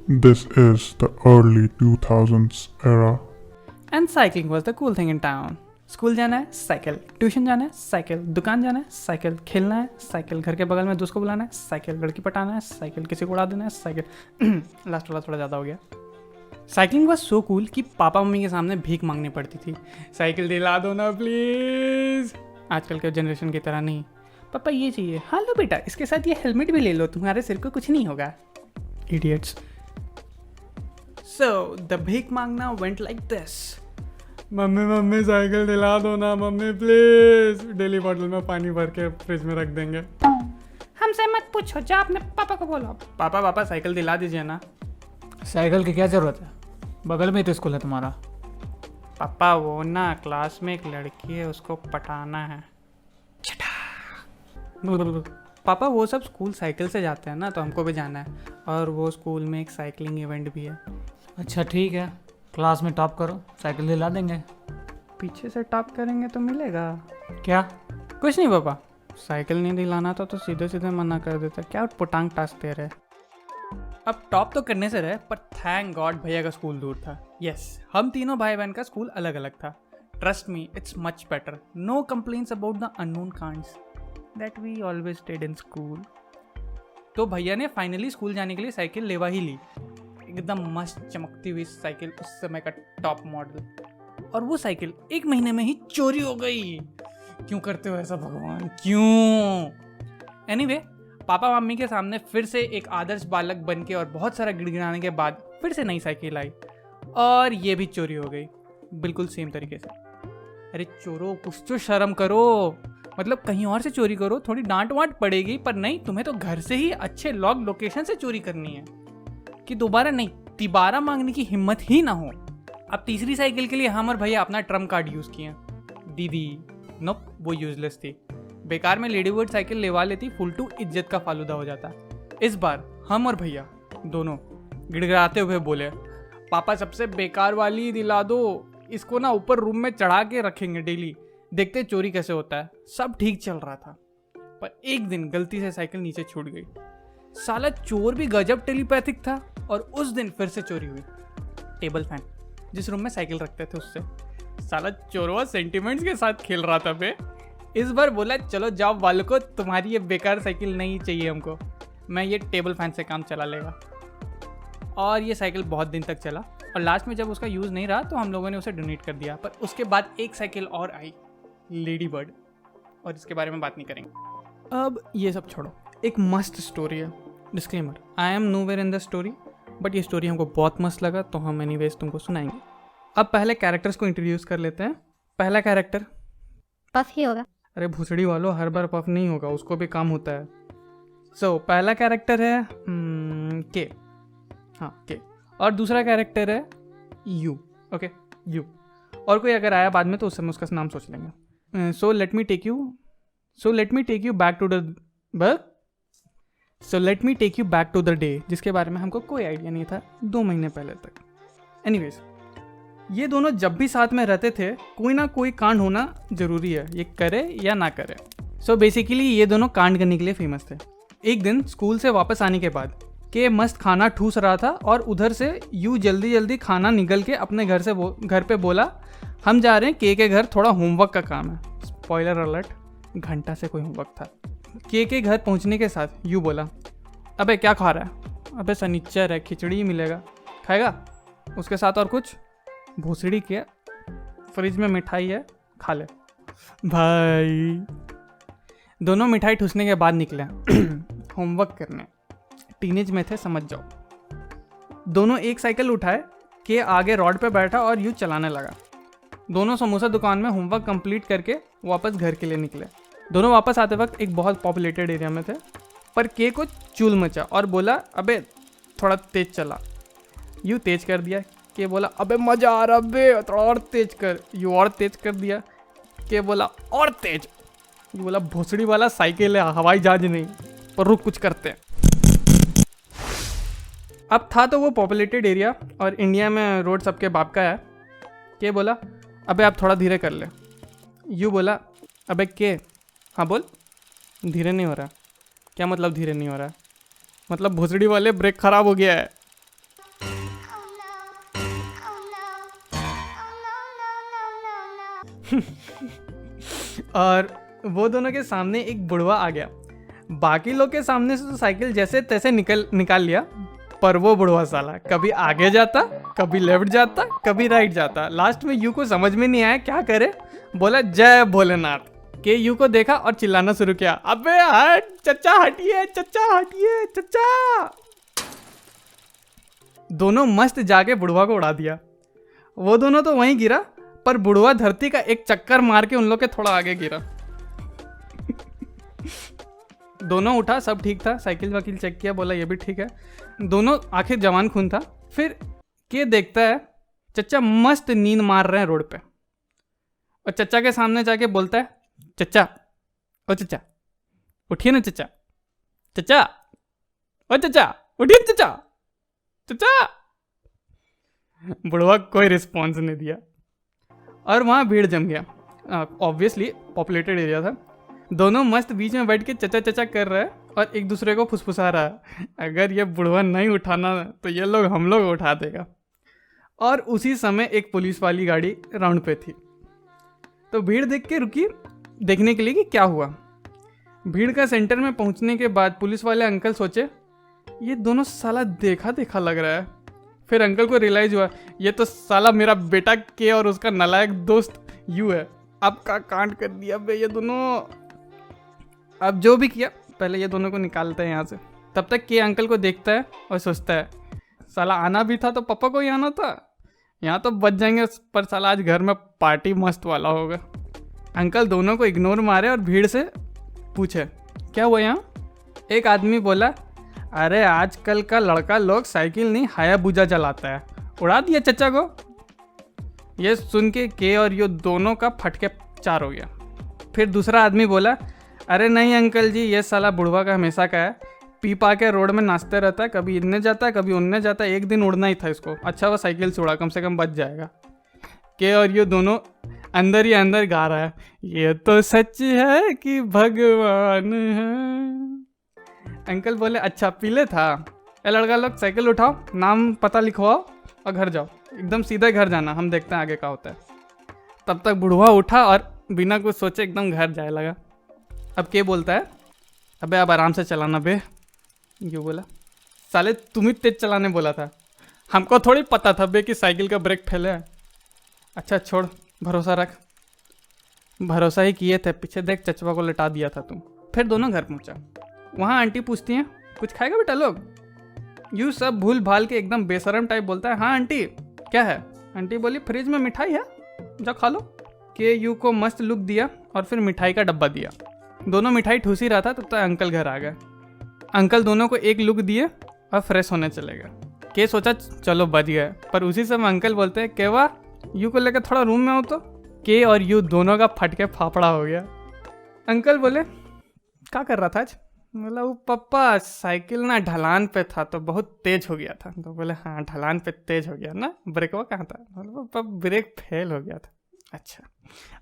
This is the early 2000s era. And cycling was the cool thing in town. School जाना है cycle, tuition जाना है cycle, दुकान जाना है साइकिल, खेलना है साइकिल, घर के बगल में दोस्त को बुलाना है साइकिल, लड़की पटाना है साइकिल, किसी को उड़ा देना है साइकिल. लास्ट वाला थोड़ा ज़्यादा हो गया. साइकिलिंग वॉज सो कूल कि पापा मम्मी के सामने भीख मांगनी पड़ती थी. साइकिल दिला दो ना प्लीज़. आजकल के जनरेशन की तरह नहीं. पापा ये चाहिए. हाँ लो बेटा, इसके साथ ये हेलमेट भी ले लो, तुम्हारे सिर को कुछ नहीं होगा. इडियट्स. So the भीख मांगना went like this. Mummy mummy cycle दिला दो ना मम्मी प्लीज. डेली बॉटल में पानी भर के फ्रिज में रख देंगे. हमसे मत पूछो, जा अपने पापा को बोलो. पापा पापा साइकिल दिला दीजिए ना. साइकिल की क्या ज़रूरत है, बगल में ही तो स्कूल है तुम्हारा. पापा वो ना क्लास में एक लड़की है, उसको पटाना है. पापा वो सब स्कूल साइकिल से जाते हैं ना, तो हमको भी जाना है. और वो स्कूल में एक साइकिलिंग इवेंट भी है. अच्छा ठीक है, क्लास में टॉप करो, साइकिल दिला देंगे. पीछे से टॉप करेंगे तो मिलेगा क्या? कुछ नहीं पापा. साइकिल नहीं दिलाना था तो सीधे सीधे मना कर देता. क्या पुटांग टास्क दे रहे. अब टॉप तो करने से रहे, पर थैंक गॉड भैया का स्कूल दूर था. यस, हम तीनों भाई बहन का स्कूल अलग अलग था. Trust me, it's much better. No complaints about the unknown कांड्स that we always did in school. तो भैया ने फाइनली स्कूल जाने के लिए साइकिल लेवा ही ली. एकदम मस्त चमकती हुई साइकिल, उस समय का टॉप मॉडल. और वो साइकिल एक महीने में ही चोरी हो गई. क्यों करते हो ऐसा भगवान, क्यों? एनीवे, पापा मम्मी के सामने फिर से एक आदर्श बालक बन के और बहुत सारा गिड़गिड़ाने के बाद फिर से नई साइकिल आई. और ये भी चोरी हो गई, बिल्कुल सेम तरीके से. अरे चोरों, कुछ तो शर्म करो. मतलब कहीं और से चोरी करो, थोड़ी डांट वांट पड़ेगी, पर नहीं, तुम्हें तो घर से ही अच्छे लॉग लोकेशन से चोरी करनी है कि दोबारा नहीं, तिबारा मांगने की हिम्मत ही ना हो. अब तीसरी साइकिल के लिए हम और भैया अपना ट्रम्प कार्ड यूज़ किए. दीदी नोप, वो यूजलेस थी. बेकार में लेडी बर्ड साइकिल लेवा लेती, फुलटू इज्जत का फालूदा हो जाता. इस बार हम और भैया दोनों गिड़गिड़ाते हुए बोले, पापा सबसे बेकार वाली दिला दो, इसको ना ऊपर रूम में चढ़ा के रखेंगे डेली, देखते चोरी कैसे होता है. सब ठीक चल रहा था, पर एक दिन गलती से साइकिल नीचे छूट गई. साला चोर भी गजब टेलीपैथिक था, और उस दिन फिर से चोरी हुई. टेबल फैन, जिस रूम में साइकिल रखते थे उससे. साला चोरवा सेंटिमेंट्स के साथ खेल रहा था बे. इस बार बोला, चलो जाओ वालों को, तुम्हारी ये बेकार साइकिल नहीं चाहिए हमको, मैं ये टेबल फैन से काम चला लेगा. और ये साइकिल बहुत दिन तक चला, और लास्ट में जब उसका यूज़ नहीं रहा तो हम लोगों ने उसे डोनेट कर दिया. पर उसके बाद एक साइकिल और आई, लेडी बर्ड, और इसके बारे में बात नहीं करेंगे. अब ये सब छोड़ो, एक मस्त स्टोरी है. Disclaimer, I am nowhere in the story, but ये स्टोरी हमको बहुत मस्त लगा तो हम एनीवेज तुमको सुनाएंगे. अब पहले कैरेक्टर्स को इंट्रोड्यूस कर लेते हैं. पहला कैरेक्टर पफ ही होगा. अरे भूसड़ी वालों, हर बार पफ नहीं होगा, उसको भी काम होता है. सो पहला कैरेक्टर है के. हाँ के. और दूसरा कैरेक्टर है यू. Okay you. और कोई अगर आया बाद में तो उस समय उसका नाम सोच लेंगे. So let me take you back to the day जिसके बारे में हमको कोई आइडिया नहीं था 2 महीने पहले तक. एनीवेज, ये दोनों जब भी साथ में रहते थे, कोई ना कोई कांड होना जरूरी है, ये करे या ना करे. सो बेसिकली ये दोनों कांड करने के लिए फेमस थे. एक दिन स्कूल से वापस आने के बाद के मस्त खाना ठूस रहा था, और उधर से यू जल्दी जल्दी खाना निकल के अपने घर पे बोला, हम जा रहे हैं के घर, थोड़ा होमवर्क का काम है. स्पॉइलर अलर्ट, घंटा से कोई होमवर्क था. के घर पहुंचने के साथ यू बोला, अबे क्या खा रहा है? अबे सनीचर है, खिचड़ी ही मिलेगा, खाएगा? उसके साथ और कुछ? भूसड़ी के, फ्रिज में मिठाई है, खा ले. भाई दोनों मिठाई ठूसने के बाद निकले होमवर्क करने. टीनेज में थे, समझ जाओ. दोनों एक साइकिल उठाए, के आगे रॉड पे बैठा और यू चलाने लगा. दोनों समोसा दुकान में होमवर्क कंप्लीट करके वापस घर के लिए निकले. दोनों वापस आते वक्त एक बहुत पॉपुलेटेड एरिया में थे, पर के को चूल मचा और बोला, अबे थोड़ा तेज चला. यू तेज कर दिया. के बोला, अबे मजा आ रहा बे, थोड़ा और तेज कर. यू और तेज कर दिया. के बोला, और तेज. यू बोला, भोसड़ी वाला साइकिल है, हवाई जहाज नहीं, पर रुक कुछ करते हैं. अब था तो वो पॉपुलेटेड एरिया, और इंडिया में रोड सबके बाप का है. के बोला, अबे आप थोड़ा धीरे कर ले. यू बोला, अबे के, हाँ बोल. धीरे नहीं हो रहा. क्या मतलब धीरे नहीं हो रहा? मतलब भोसड़ी वाले ब्रेक खराब हो गया है. और वो दोनों के सामने एक बुढ़वा आ गया। बाकी लोग के सामने से तो साइकिल जैसे तैसे निकाल लिया, पर वो बुढ़वा साला कभी आगे जाता, कभी लेफ्ट जाता, कभी राइट जाता। लास्ट में यू को समझ में नहीं आया क्या करे, बोला जय भोलेनाथ। के यू को देखा और चिल्लाना शुरू किया, अबे हट चचा, हटिए चचा, हटिए चचा। दोनों मस्त जाके बुढ़वा को उड़ा दिया। वो दोनों तो वहीं गिरा, पर बुढ़वा धरती का एक चक्कर मार के उन लोग के थोड़ा आगे गिरा। दोनों उठा, सब ठीक था, साइकिल वाकिल चेक किया, बोला ये भी ठीक है। दोनों आखिर जवान खून था। फिर के देखता है चचा मस्त नींद मार रहे हैं रोड पे, और चचा के सामने जाके बोलता है, चचा ओ चचा उठिए ना चचा, चचा ओ चचा उठिए चचा, चचा। बुढ़वा कोई रिस्पॉन्स नहीं दिया और वहाँ भीड़ जम गया। ऑब्वियसली पॉपुलेटेड एरिया था। दोनों मस्त बीच में बैठ के चचा चचा कर रहे हैं और एक दूसरे को फुसफुसा रहा है, अगर ये बुढ़वा नहीं उठाना तो ये लोग हम लोग उठा देगा। और उसी समय एक पुलिस वाली गाड़ी राउंड पे थी, तो भीड़ देख के रुकी देखने के लिए कि क्या हुआ। भीड़ का सेंटर में पहुंचने के बाद पुलिस वाले अंकल सोचे ये दोनों साला देखा देखा लग रहा है। फिर अंकल को रियलाइज हुआ ये तो साला मेरा बेटा के और उसका नालायक दोस्त यू है। अब का कांड कर दिया बे ये दोनों। अब जो भी किया, पहले ये दोनों को निकालते हैं यहाँ से। तब तक के अंकल को देखता है और सोचता है साला आना भी था तो पापा को ही आना था, यहाँ तो बच जाएंगे, पर साला आज घर में पार्टी मस्त वाला होगा। अंकल दोनों को इग्नोर मारे और भीड़ से पूछे क्या हुआ यहाँ। एक आदमी बोला, अरे आजकल का लड़का लोग साइकिल नहीं हायाबुजा चलाता है, उड़ा दिया चचा को। ये सुन के और यो दोनों का फटके चार हो गया। फिर दूसरा आदमी बोला, अरे नहीं अंकल जी, ये साला बुढ़वा का हमेशा का है, पी पा के रोड में नाचते रहता है, कभी इनने जाता है कभी उनने जाता है, एक दिन उड़ना ही था इसको, अच्छा वो साइकिल से उड़ा, कम से कम बच जाएगा। के और ये दोनों अंदर ही अंदर गा रहा है, ये तो सच है कि भगवान है। अंकल बोले, अच्छा पीले था, ए लड़का लोग साइकिल उठाओ, नाम पता लिखवाओ और घर जाओ, एकदम सीधे घर जाना, हम देखते हैं आगे क्या होता है। तब तक बुढ़वा उठा और बिना कुछ सोचे एकदम घर जाए लगा। अब के बोलता है, अबे अब आराम से चलाना बे। यूँ बोला, साले तुम ही तेज चलाने बोला था, हमको थोड़ी पता था बे कि साइकिल का ब्रेक फैले है। अच्छा छोड़, भरोसा रख। भरोसा ही किए थे, पीछे देख चचवा को लटा दिया था तुम। फिर दोनों घर पहुंचा। वहाँ आंटी पूछती हैं, कुछ खाएगा बेटा लोग। यूँ सब भूल भाल के एकदम बेशरम टाइप बोलता है, हाँ आंटी क्या है। आंटी बोली, फ्रिज में मिठाई है, जा खा लो। के यू को मस्त लुक दिया और फिर मिठाई का डब्बा दिया। दोनों मिठाई ठूस ही रहा था, तब तक अंकल घर आ गए। अंकल दोनों को एक लुक दिए और फ्रेश होने चले गए। के सोचा चलो बच गए, पर उसी समय अंकल बोलते हैं, केवा यू को लेकर थोड़ा रूम में हो तो। के और यू दोनों का फटके फाफड़ा हो गया। अंकल बोले, क्या कर रहा था आज। बोला, वो पापा साइकिल ना ढलान पे था तो बहुत तेज हो गया था। तो बोले, हाँ ढलान पे तेज हो गया ना, ब्रेकवा कहाँ था। बोले, पापा ब्रेक फेल हो गया था। अच्छा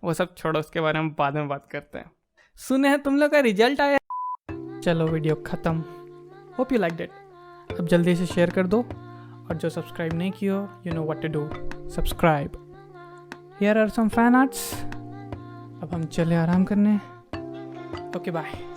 वो सब छोड़ो, उसके बारे में बाद में बात करते हैं। सुने हैं तुम लोग का रिजल्ट आया। चलो वीडियो ख़त्म। Hope you like that. अब जल्दी से शेयर कर दो, और जो सब्सक्राइब नहीं किया you know what to do, subscribe. Here are some fan arts. अब हम चले आराम करने। Okay bye.